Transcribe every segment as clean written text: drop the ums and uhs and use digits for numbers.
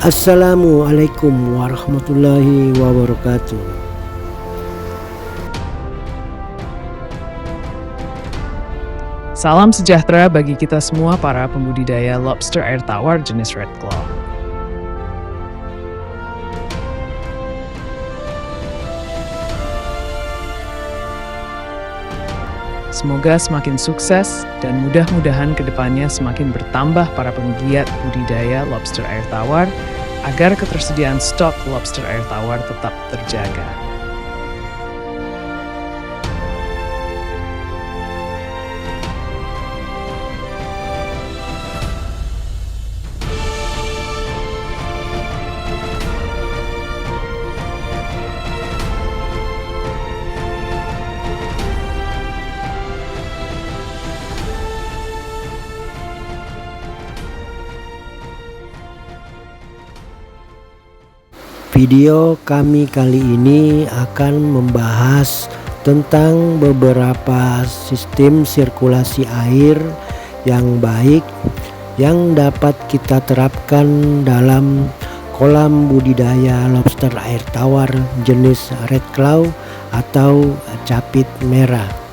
Assalamualaikum warahmatullahi wabarakatuh. Salam sejahtera bagi kita semua para pembudidaya lobster air tawar jenis Red Claw. Semoga semakin sukses dan mudah-mudahan kedepannya semakin bertambah para penggiat budidaya lobster air tawar agar ketersediaan stok lobster air tawar tetap terjaga. Video kami kali ini akan membahas tentang beberapa sistem sirkulasi air yang baik yang dapat kita terapkan dalam kolam budidaya lobster air tawar jenis Red Claw atau capit merah.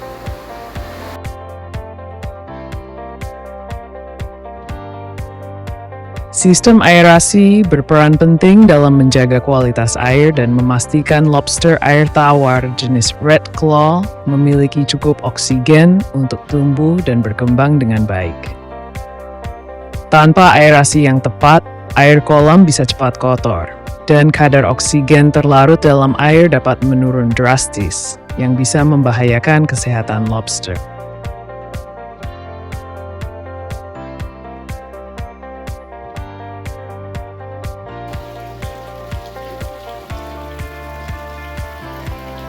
Sistem aerasi berperan penting dalam menjaga kualitas air dan memastikan lobster air tawar jenis Red Claw memiliki cukup oksigen untuk tumbuh dan berkembang dengan baik. Tanpa aerasi yang tepat, air kolam bisa cepat kotor, dan kadar oksigen terlarut dalam air dapat menurun drastis, yang bisa membahayakan kesehatan lobster.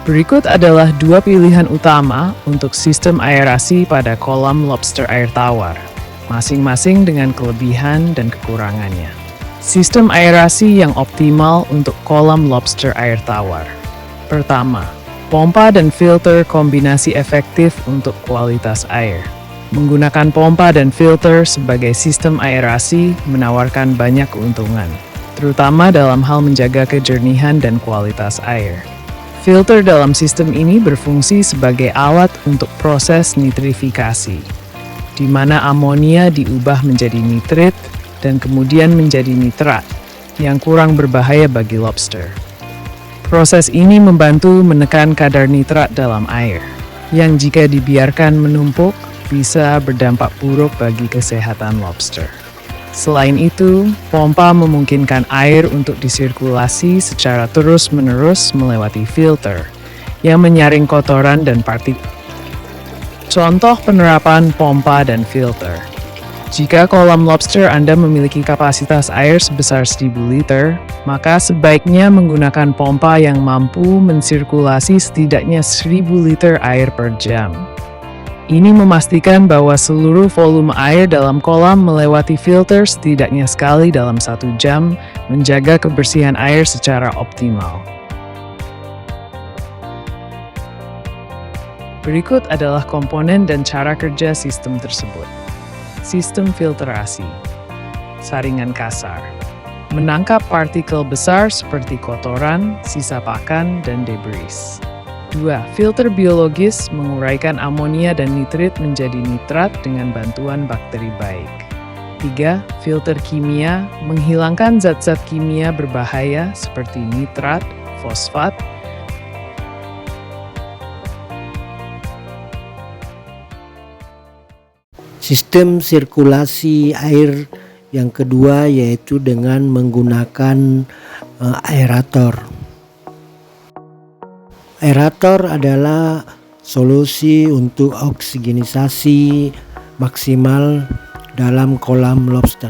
Berikut adalah dua pilihan utama untuk sistem aerasi pada kolam lobster air tawar, masing-masing dengan kelebihan dan kekurangannya. Sistem aerasi yang optimal untuk kolam lobster air tawar. Pertama, pompa dan filter kombinasi efektif untuk kualitas air. Menggunakan pompa dan filter sebagai sistem aerasi menawarkan banyak keuntungan, terutama dalam hal menjaga kejernihan dan kualitas air. Filter dalam sistem ini berfungsi sebagai alat untuk proses nitrifikasi, di mana amonia diubah menjadi nitrit dan kemudian menjadi nitrat, yang kurang berbahaya bagi lobster. Proses ini membantu menekan kadar nitrat dalam air, yang jika dibiarkan menumpuk, bisa berdampak buruk bagi kesehatan lobster. Selain itu, pompa memungkinkan air untuk disirkulasi secara terus-menerus melewati filter, yang menyaring kotoran dan partikel. Contoh penerapan pompa dan filter. Jika kolam lobster Anda memiliki kapasitas air sebesar 1000 liter, maka sebaiknya menggunakan pompa yang mampu mensirkulasi setidaknya 1000 liter air per jam. Ini memastikan bahwa seluruh volume air dalam kolam melewati filter setidaknya sekali dalam 1 jam, menjaga kebersihan air secara optimal. Berikut adalah komponen dan cara kerja sistem tersebut. Sistem filtrasi. Saringan kasar. Menangkap partikel besar seperti kotoran, sisa pakan, dan debris. 2. Filter biologis menguraikan amonia dan nitrit menjadi nitrat dengan bantuan bakteri baik. 3. Filter kimia menghilangkan zat-zat kimia berbahaya seperti nitrat, fosfat. Sistem sirkulasi air yang kedua yaitu dengan menggunakan aerator. Aerator adalah solusi untuk oksigenisasi maksimal dalam kolam lobster.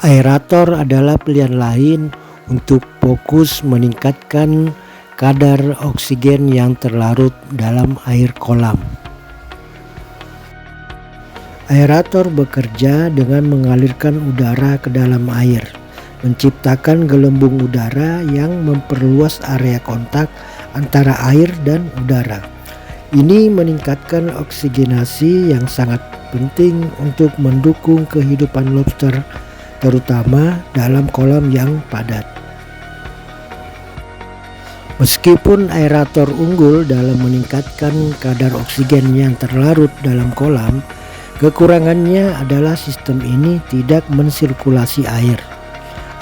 Aerator adalah pilihan lain untuk fokus meningkatkan kadar oksigen yang terlarut dalam air kolam. Aerator bekerja dengan mengalirkan udara ke dalam air, menciptakan gelembung udara yang memperluas area kontak antara air dan udara. Ini meningkatkan oksigenasi yang sangat penting untuk mendukung kehidupan lobster terutama dalam kolam yang padat. Meskipun aerator unggul dalam meningkatkan kadar oksigen yang terlarut dalam kolam, kekurangannya adalah sistem ini tidak mensirkulasi air.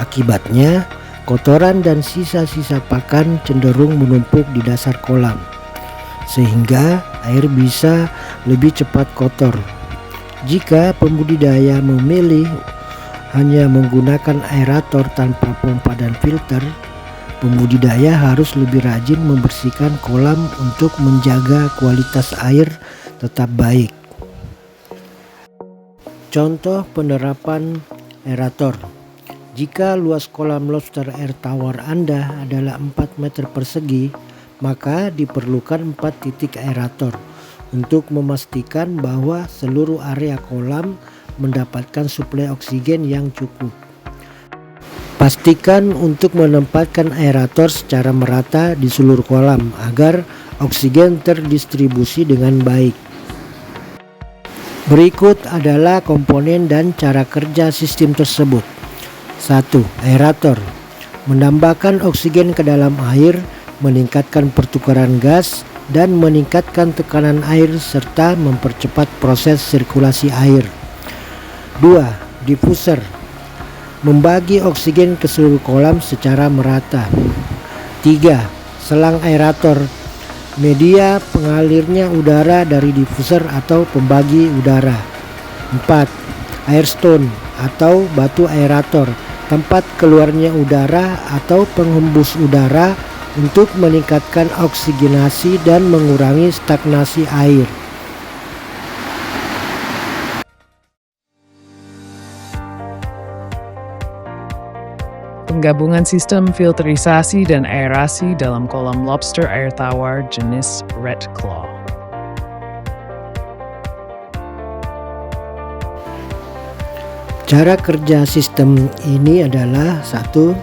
Akibatnya, kotoran dan sisa-sisa pakan cenderung menumpuk di dasar kolam, sehingga air bisa lebih cepat kotor. Jika pembudidaya memilih hanya menggunakan aerator tanpa pompa dan filter, pembudidaya harus lebih rajin membersihkan kolam untuk menjaga kualitas air tetap baik. Contoh penerapan aerator. Jika luas kolam lobster air tawar Anda adalah 4 meter persegi, maka diperlukan 4 titik aerator untuk memastikan bahwa seluruh area kolam mendapatkan suplai oksigen yang cukup. Pastikan untuk menempatkan aerator secara merata di seluruh kolam agar oksigen terdistribusi dengan baik. Berikut adalah komponen dan cara kerja sistem tersebut. 1. Aerator menambahkan oksigen ke dalam air, meningkatkan pertukaran gas, dan meningkatkan tekanan air serta mempercepat proses sirkulasi air. 2. Diffuser membagi oksigen ke seluruh kolam secara merata. 3. Selang aerator, media pengalirnya udara dari diffuser atau pembagi udara. 4. Airstone atau batu aerator, tempat keluarnya udara atau penghembus udara untuk meningkatkan oksigenasi dan mengurangi stagnasi air. Penggabungan sistem filterisasi dan aerasi dalam kolam lobster air tawar jenis Red Claw. Cara kerja sistem ini adalah 1.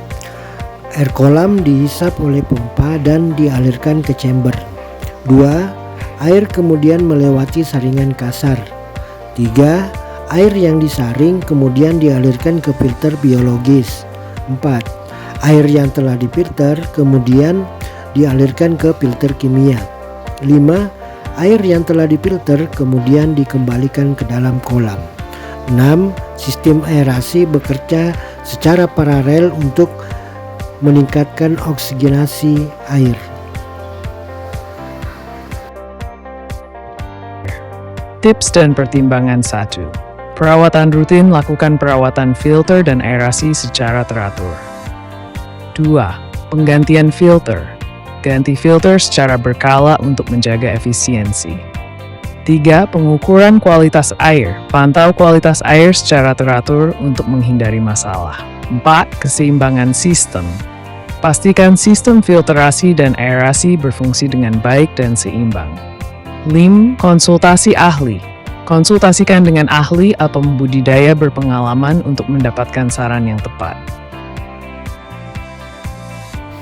Air kolam dihisap oleh pompa dan dialirkan ke chamber. 2. Air kemudian melewati saringan kasar. 3. Air yang disaring kemudian dialirkan ke filter biologis. 4. Air yang telah difilter kemudian dialirkan ke filter kimia. 5. Air yang telah difilter kemudian dikembalikan ke dalam kolam. 6. Sistem aerasi bekerja secara paralel untuk meningkatkan oksigenasi air. Tips dan pertimbangan 1. Perawatan rutin, lakukan perawatan filter dan aerasi secara teratur. 2. Penggantian filter. Ganti filter secara berkala untuk menjaga efisiensi. 3. Pengukuran kualitas air. Pantau kualitas air secara teratur untuk menghindari masalah. 4. Keseimbangan sistem. Pastikan sistem filterasi dan aerasi berfungsi dengan baik dan seimbang. 5. Konsultasi ahli. Konsultasikan dengan ahli atau pembudidaya berpengalaman untuk mendapatkan saran yang tepat.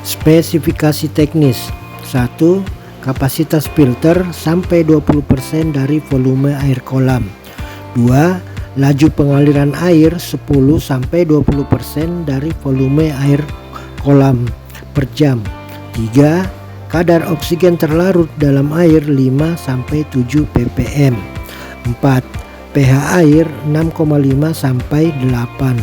Spesifikasi teknis. 1. Kapasitas filter sampai 20% dari volume air kolam. 2. Laju pengaliran air 10-20% dari volume air kolam per jam. 3. Kadar oksigen terlarut dalam air 5-7 ppm. 4. pH air 6,5 sampai 8.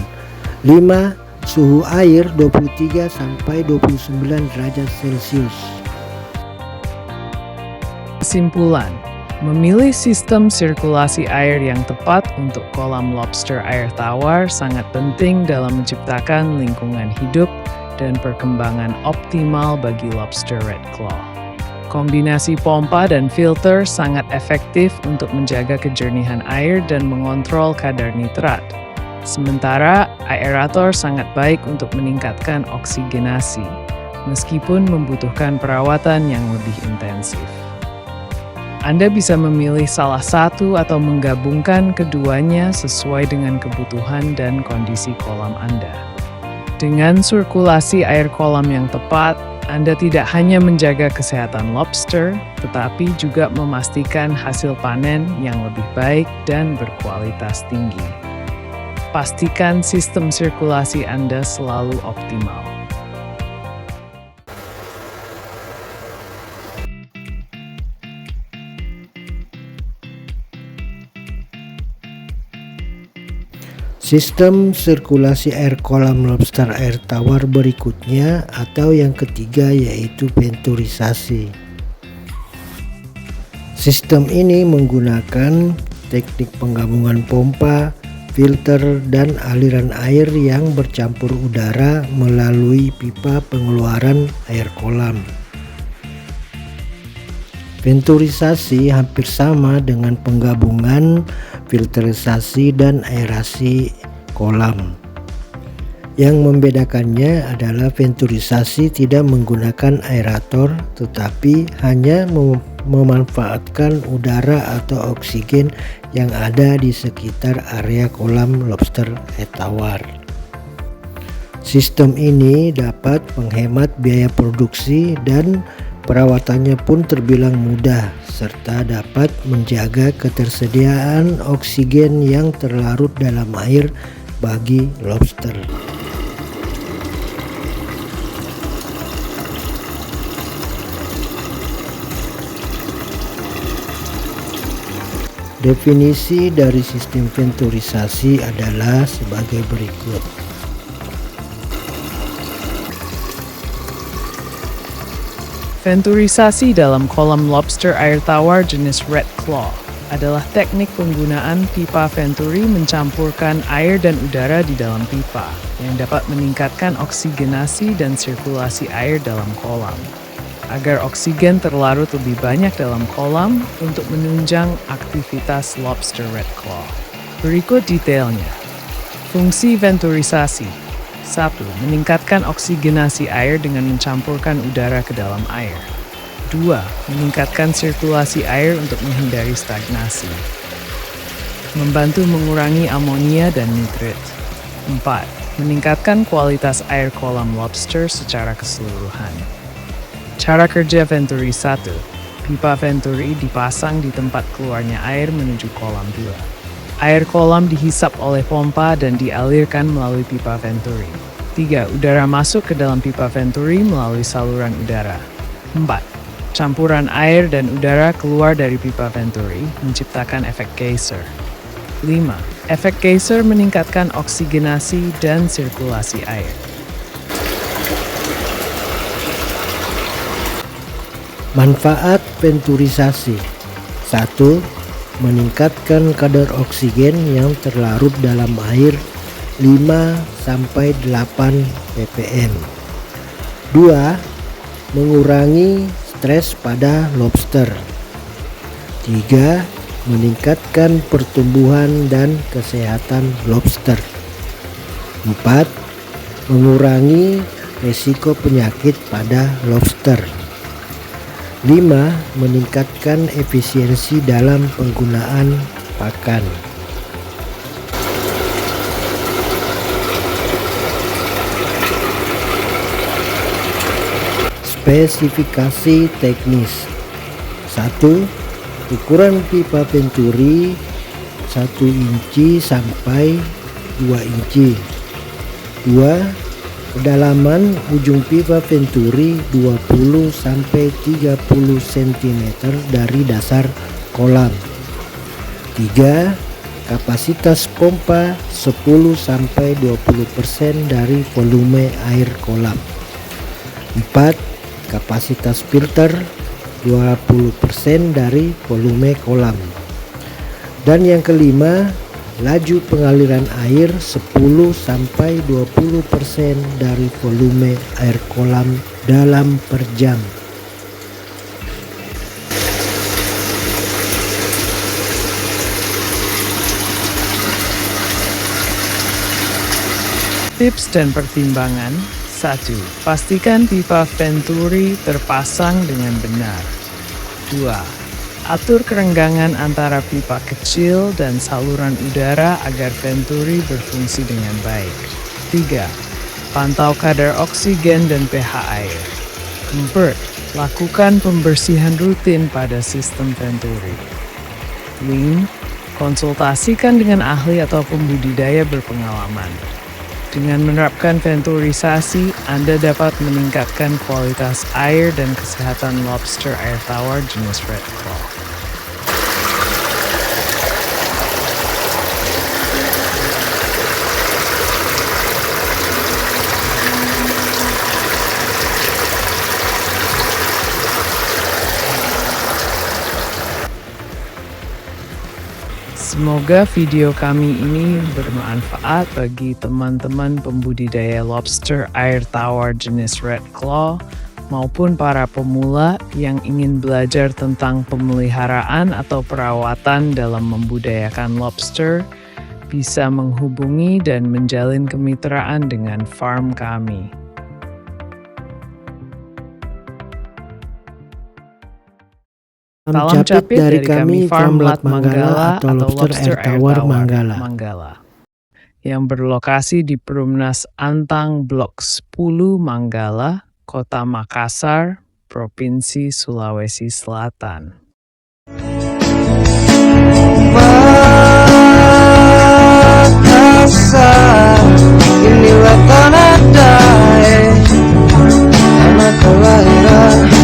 5. Suhu air 23 sampai 29 derajat Celcius. Kesimpulan, memilih sistem sirkulasi air yang tepat untuk kolam lobster air tawar sangat penting dalam menciptakan lingkungan hidup dan perkembangan optimal bagi lobster red claw. Kombinasi pompa dan filter sangat efektif untuk menjaga kejernihan air dan mengontrol kadar nitrat. Sementara aerator sangat baik untuk meningkatkan oksigenasi, meskipun membutuhkan perawatan yang lebih intensif. Anda bisa memilih salah satu atau menggabungkan keduanya sesuai dengan kebutuhan dan kondisi kolam Anda. Dengan sirkulasi air kolam yang tepat, Anda tidak hanya menjaga kesehatan lobster, tetapi juga memastikan hasil panen yang lebih baik dan berkualitas tinggi. pastikan sistem sirkulasi Anda selalu optimal. Sistem sirkulasi air kolam lobster air tawar berikutnya atau yang ketiga yaitu venturisasi. Sistem ini menggunakan teknik penggabungan pompa, filter, dan aliran air yang bercampur udara melalui pipa pengeluaran air kolam. Venturisasi hampir sama dengan penggabungan filterisasi dan aerasi kolam. Yang membedakannya adalah venturisasi tidak menggunakan aerator tetapi hanya memanfaatkan udara atau oksigen yang ada di sekitar area kolam lobster air tawar. Sistem ini dapat menghemat biaya produksi dan perawatannya pun terbilang mudah serta dapat menjaga ketersediaan oksigen yang terlarut dalam air bagi lobster. Definisi dari sistem venturisasi adalah sebagai berikut. Venturisasi dalam kolam lobster air tawar jenis Red Claw adalah teknik penggunaan pipa venturi mencampurkan air dan udara di dalam pipa yang dapat meningkatkan oksigenasi dan sirkulasi air dalam kolam agar oksigen terlarut lebih banyak dalam kolam untuk menunjang aktivitas lobster Red Claw. Berikut detailnya. Fungsi venturisasi: 1. Meningkatkan oksigenasi air dengan mencampurkan udara ke dalam air. 2. Meningkatkan sirkulasi air untuk menghindari stagnasi. Membantu mengurangi amonia dan nitrit. 4. Meningkatkan kualitas air kolam lobster secara keseluruhan. Cara kerja venturi 1. Pipa venturi dipasang di tempat keluarnya air menuju kolam 2. Air kolam dihisap oleh pompa dan dialirkan melalui pipa venturi. 3. Udara masuk ke dalam pipa venturi melalui saluran udara. 4. Campuran air dan udara keluar dari pipa venturi menciptakan efek geyser. 5. Efek geyser meningkatkan oksigenasi dan sirkulasi air. Manfaat venturisasi: 1. Meningkatkan kadar oksigen yang terlarut dalam air 5-8 ppm. 2. Mengurangi stres pada lobster. 3. Meningkatkan pertumbuhan dan kesehatan lobster. 4. Mengurangi risiko penyakit pada lobster. 5. Meningkatkan efisiensi dalam penggunaan pakan. Spesifikasi teknis: 1. Ukuran pipa venturi 1 inci sampai 2 inci. 2. Kedalaman ujung pipa venturi 20 sampai 30 cm dari dasar kolam. 3. Kapasitas pompa 10 sampai 20% dari volume air kolam. 4. Kapasitas filter 20% dari volume kolam. Dan yang kelima, laju pengaliran air 10 sampai 20% dari volume air kolam dalam per jam. Tips dan pertimbangan: 1. Pastikan pipa venturi terpasang dengan benar. 2. Atur kerenggangan antara pipa kecil dan saluran udara agar venturi berfungsi dengan baik. 3. Pantau kadar oksigen dan pH air. 4. Lakukan pembersihan rutin pada sistem venturi. 5. Konsultasikan dengan ahli atau pembudidaya berpengalaman. Dengan menerapkan venturisasi, Anda dapat meningkatkan kualitas air dan kesehatan lobster air tawar jenis red claw. Semoga video kami ini bermanfaat bagi teman-teman pembudidaya lobster air tawar jenis red claw maupun para pemula yang ingin belajar tentang pemeliharaan atau perawatan dalam membudidayakan lobster, bisa menghubungi dan menjalin kemitraan dengan farm kami. Salam capit dari kami Farm Lat Manggala atau Lobster Air Tawar Manggala, yang berlokasi di Perumnas Antang Blok 10 Manggala, Kota Makassar, Provinsi Sulawesi Selatan. Makassar, inilah tanah dae, tanah kelahiran